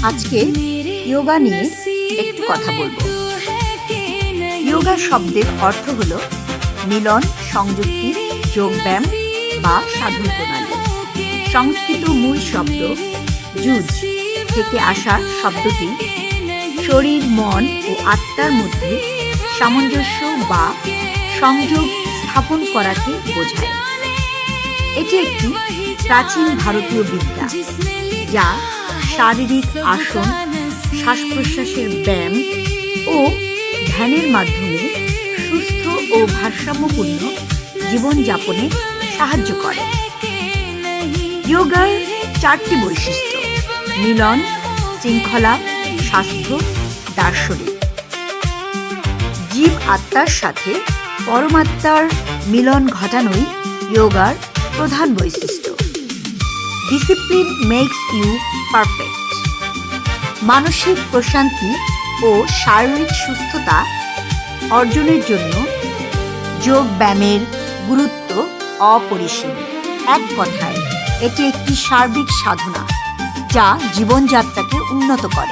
আজকে যোগা নিয়ে একটু কথা বলবো। যোগা শব্দের অর্থ হলো মিলন, সংযুক্তি, যোগব্যায়াম বা সাধন প্রণালী। সংস্কৃত মূল শব্দ যুজ থেকে আসা শব্দটি শরীর, মন ও আত্মার মধ্যে সামঞ্জস্য বা সংযোগ স্থাপন করাকে বোঝায়। এটি একটি প্রাচীন ভারতীয় বিদ্যা যা শারীরিক আসন, শ্বাস প্রশ্বাসের ব্যায়াম ও ধ্যানের মাধ্যমে সুস্থ ও ভারসাম্যপূর্ণ জীবনযাপনে সাহায্য করে। যোগার 4টি বৈশিষ্ট্য: মিলন, শৃঙ্খলা, স্বাস্থ্য, দার্শনিক। জীব আত্মার সাথে পরমাত্মার মিলন ঘটানোই যোগার প্রধান বৈশিষ্ট্য। Discipline makes you perfect. মানসিক প্রশান্তি ও শারীরিক সুস্থতা অর্জনের জন্য যোগ ব্যায়ামের গুরুত্ব অপরিসীম। এক কথায়, এটি একটি সার্বিক সাধনা যা জীবনযাত্রাকে উন্নত করে।